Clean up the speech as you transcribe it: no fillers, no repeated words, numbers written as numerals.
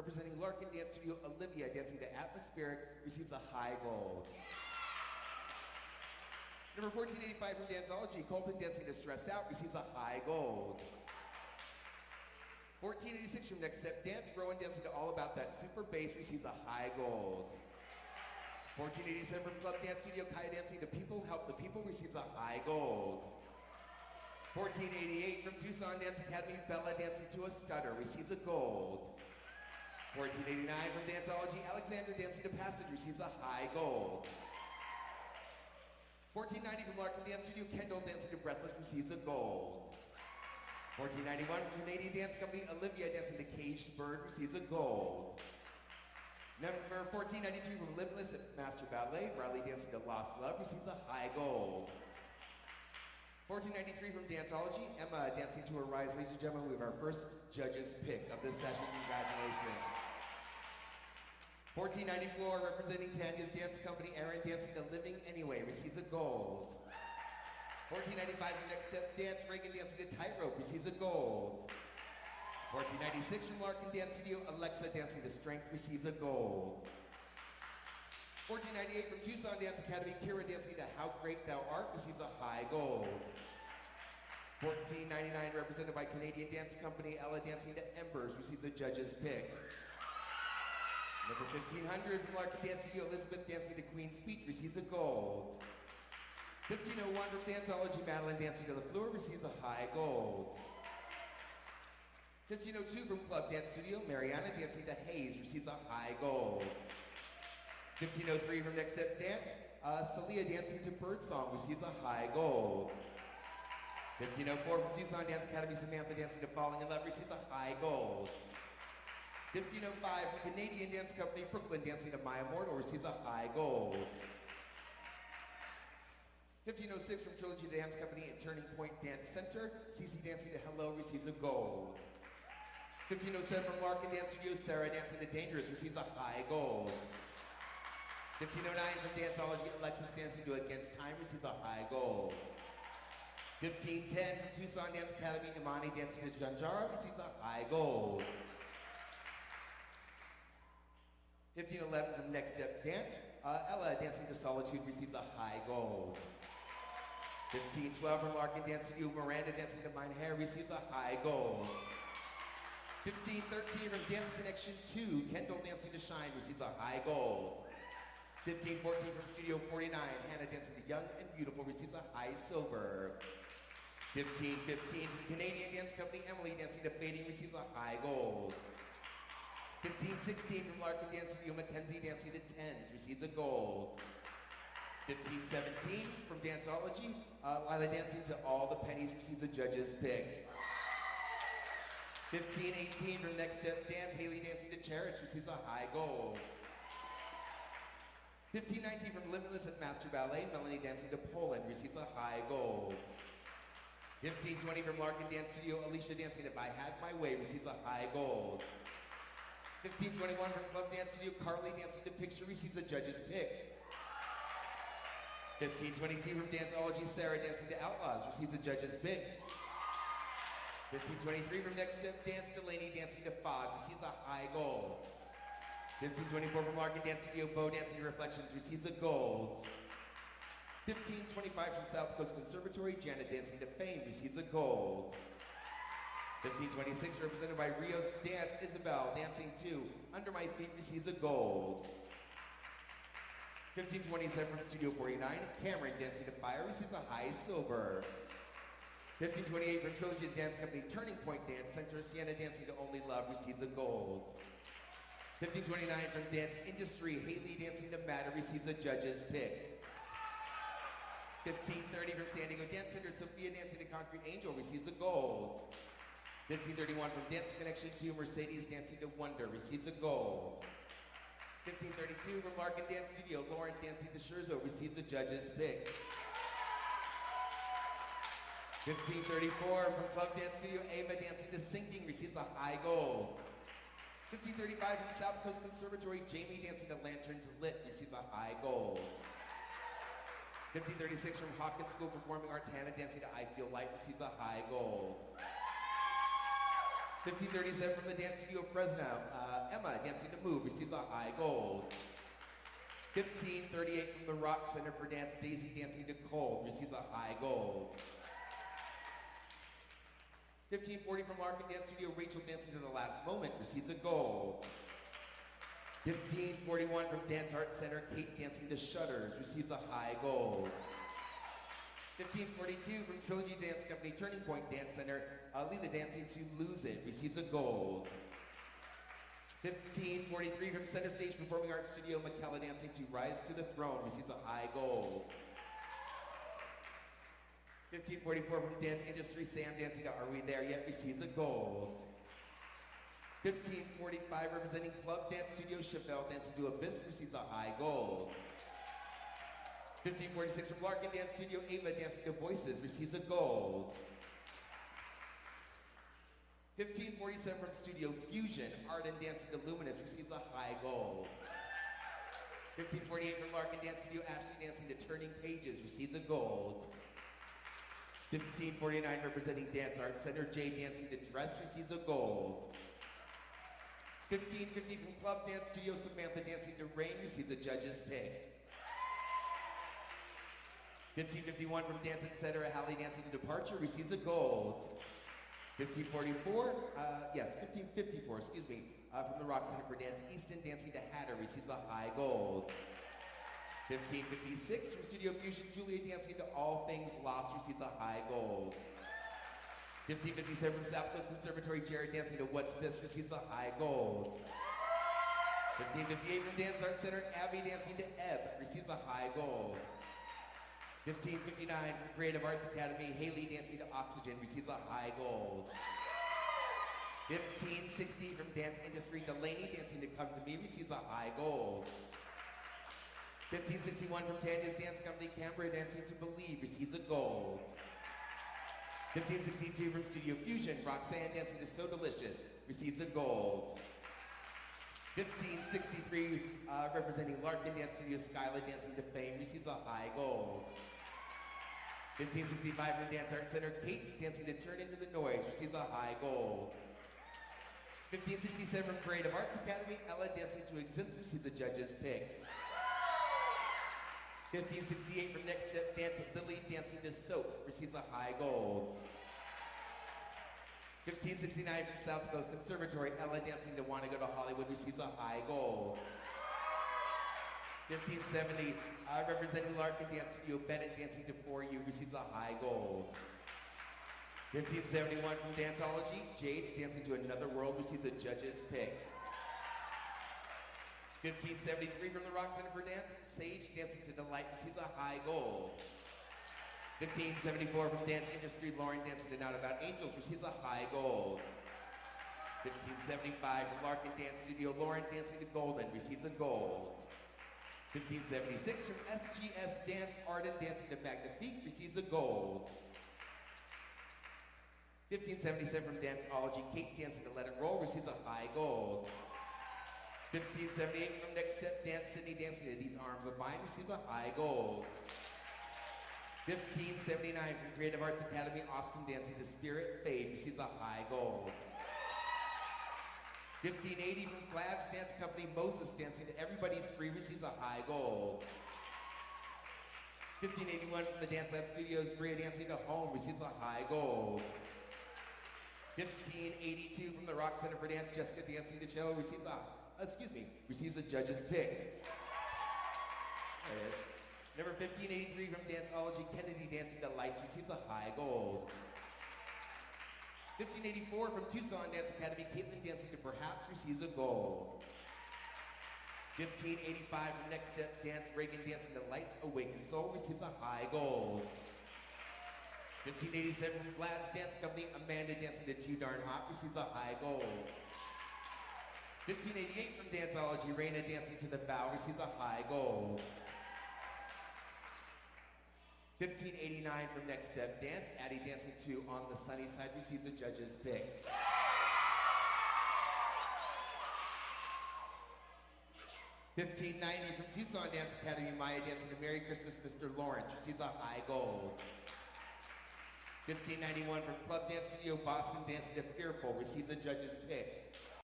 Representing Larkin Dance Studio, Olivia, dancing to Atmospheric, receives a high gold. Number 1485 from Danceology, Colton, dancing to Stressed Out, receives a high gold. 1486 from Next Step Dance, Rowan, dancing to All About That Super Bass, receives a high gold. 1487 from Club Dance Studio, Kaya, dancing to People Help the People, receives a high gold. 1488 from Tucson Dance Academy, Bella, dancing to a Stutter, receives a gold. 1489 from Danceology, Alexander, dancing to Passage, receives a high gold. 1490 from Larkin Dance Studio, Kendall, dancing to Breathless, receives a gold. 1491 from Canadian Dance Company, Olivia, dancing to Caged Bird, receives a gold. Number 1492 from Limitless at Master Ballet, Riley, dancing to Lost Love, receives a high gold. 1493 from Danceology, Emma, dancing to Arise. Ladies and gentlemen, we have our first judge's pick of this session. Congratulations. 1494, representing Tanya's Dance Company, Aaron, dancing to Living Anyway, receives a gold. 1495 from Next Step Dance, Reagan, dancing to Tightrope, receives a gold. 1496 from Larkin Dance Studio, Alexa, dancing to Strength, receives a gold. 1498 from Tucson Dance Academy, Kira, dancing to How Great Thou Art, receives a high gold. 1499, represented by Canadian Dance Company, Ella, dancing to Embers, receives a judge's pick. Number 1500 from Larkin Dance Studio, Elizabeth, dancing to Queen's Speech, receives a gold. 1501 from Danceology, Madeline, dancing to the Floor, receives a high gold. 1502 from Club Dance Studio, Mariana, dancing to Hayes, receives a high gold. 1503 from Next Step Dance, Celia, dancing to Birdsong, receives a high gold. 1504 from Tucson Dance Academy, Samantha, dancing to Falling in Love, receives a high gold. 1505 from Canadian Dance Company, Brooklyn, dancing to My Immortal, receives a high gold. 1506 from Trilogy Dance Company and Turning Point Dance Center, Cece, dancing to Hello, receives a gold. 1507 from Larkin Dance Studio, Sarah, dancing to Dangerous, receives a high gold. 1509 from Danceology, Alexis, dancing to Against Time, receives a high gold. 1510 from Tucson Dance Academy, Imani, dancing to Janjara, receives a high gold. 1511 from Next Step Dance, Ella, dancing to Solitude, receives a high gold. 1512 from Larkin Dance Studio, Miranda, dancing to Mine Hair, receives a high gold. 1513 from Dance Connection 2, Kendall, dancing to Shine, receives a high gold. 1514 from Studio 49, Hannah, dancing to Young and Beautiful, receives a high silver. 1515 from Canadian Dance Company, Emily, dancing to Fading, receives a high gold. 1516 from Larkin Dance Studio, Mackenzie, dancing to Tens, receives a gold. 1517 from Danceology, Lila, dancing to All the Pennies, receives a judge's pick. 1518 from Next Step Dance, Haley, dancing to Cherish, receives a high gold. 1519 from Limitless at Master Ballet, Melanie, dancing to Poland, receives a high gold. 1520 from Larkin Dance Studio, Alicia, dancing to If I Had My Way, receives a high gold. 1521 from Club Dance Studio, Carly, dancing to Picture, receives a judge's pick. 1522 from Danceology, Sarah, dancing to Outlaws, receives a judge's pick. 1523 from Next Step Dance, Delaney, dancing to Fog, receives a high gold. 1524 from Larkin Dance Studio, Bo, dancing to Reflections, receives a gold. 1525 from South Coast Conservatory, Janet, dancing to Fame, receives a gold. 1526, represented by Rios Dance, Isabel, dancing to Under My Feet, receives a gold. 1527 from Studio 49, Cameron, dancing to Fire, receives a high silver. 1528 from Trilogy Dance Company, Turning Point Dance Center, Sienna, dancing to Only Love, receives a gold. 1529 from Dance Industry, Haley, dancing to Matter, receives a judge's pick. 1530 from San Diego Dance Center, Sophia, dancing to Concrete Angel, receives a gold. 1531 from Dance Connection 2, Mercedes, dancing to Wonder, receives a gold. 1532 from Larkin Dance Studio, Lauren, dancing to Scherzo, receives a judge's pick. 1534 from Club Dance Studio, Ava, dancing to Sinking, receives a high gold. 1535 from South Coast Conservatory, Jamie, dancing to Lanterns Lit, receives a high gold. 1536 from Hawkins School of Performing Arts, Hannah, dancing to I Feel Light, receives a high gold. 1537 from the Dance Studio Fresno, Emma, dancing to Move, receives a high gold. 1538 from the Rock Center for Dance, Daisy, dancing to Cold, receives a high gold. 1540 from Larkin Dance Studio, Rachel, dancing to the Last Moment, receives a gold. 1541 from Dance Art Center, Kate, dancing to Shutters, receives a high gold. 1542 from Trilogy Dance Company, Turning Point Dance Center, Leela, dancing to Lose It, receives a gold. 1543 from Center Stage Performing Arts Studio, McKella, dancing to Rise to the Throne, receives a high gold. 1544 from Dance Industry, Sam, dancing to Are We There Yet, receives a gold. 1545 representing Club Dance Studio, Chevelle, dancing to Abyss, receives a high gold. 1546 from Larkin Dance Studio, Ava, dancing to Voices, receives a gold. 1547 from Studio Fusion, Arden, dancing to Luminous, receives a high gold. 1548 from Larkin Dance Studio, Ashley, dancing to Turning Pages, receives a gold. 1549 representing Dance Art Center, Jay, dancing to Dress, receives a gold. 1550 from Club Dance Studio, Samantha, dancing to Rain, receives a judge's pick. 1551 from Dance Etc., Hallie, dancing to Departure, receives a gold. 1554, 1554, excuse me, from the Rock Center for Dance, Easton, dancing to Hatter, receives a high gold. 1556 from Studio Fusion, Julia, dancing to All Things Lost, receives a high gold. 1557 from South Coast Conservatory, Jared, dancing to What's This, receives a high gold. 1558 from Dance Art Center, Abby, dancing to Ebb, receives a high gold. 1559 from Creative Arts Academy, Haley, dancing to Oxygen, receives a high gold. 1560 from Dance Industry, Delaney, dancing to Come to Me, receives a high gold. 1561 from Tanya's Dance Company, Canberra, dancing to Believe, receives a gold. 1562 from Studio Fusion, Roxanne, dancing to So Delicious, receives a gold. 1563 representing Larkin Dance Studio, Skyla, dancing to Fame, receives a high gold. 1565 from Dance Art Center, Kate, dancing to Turn Into the Noise, receives a high gold. 1567 from Creative Arts Academy, Ella, dancing to Exist, receives a judge's pick. 1568 from Next Step Dance, Lily, dancing to Soap, receives a high gold. 1569 from South Coast Conservatory, Ella, dancing to Wanna Go to Hollywood, receives a high gold. 1570, representing Larkin Dance Studio, Bennett, dancing to For You, receives a high gold. 1571 from Danceology, Jade, dancing to Another World, receives a judge's pick. 1573 from the Rock Center for Dance, Sage, dancing to Delight, receives a high gold. 1574 from Dance Industry, Lauren, dancing to Not About Angels, receives a high gold. 1575 from Larkin Dance Studio, Lauren, dancing to Golden, receives a gold. 1576 from SGS Dance, Arden, dancing to Magnifique, receives a gold. 1577 from Danceology, Kate, dancing to Let It Roll, receives a high gold. 1578 from Next Step Dance, Sydney, dancing to These Arms of Mine, receives a high gold. 1579 from Creative Arts Academy, Austin, dancing to Spirit, Fade, receives a high gold. 1580 from Glad's Dance Company, Moses, dancing to Everybody's Free, receives a high gold. 1581 from the Dance Lab Studios, Bria, dancing to Home, receives a high gold. 1582 from the Rock Center for Dance, Jessica, dancing to Cello, receives a judge's pick. There it is. Number 1583 from Danceology, Kennedy, dancing to Lights, receives a high gold. 1584 from Tucson Dance Academy, Caitlin, dancing to Perhaps, receives a gold. 1585 from Next Step Dance, Reagan, dancing to Lights, Awakened Soul, receives a high gold. 1587 from Glad's Dance Company, Amanda, dancing to Too Darn Hot, receives a high gold. 1588 from Danceology, Raina, dancing to The Vow, receives a high gold. 1589 from Next Step Dance, Addie, dancing to On the Sunny Side, receives a judge's pick. 1590 from Tucson Dance Academy, Maya, dancing to Merry Christmas, Mr. Lawrence, receives a high gold. 1591 from Club Dance Studio Boston, dancing to Fearful, receives a judge's pick.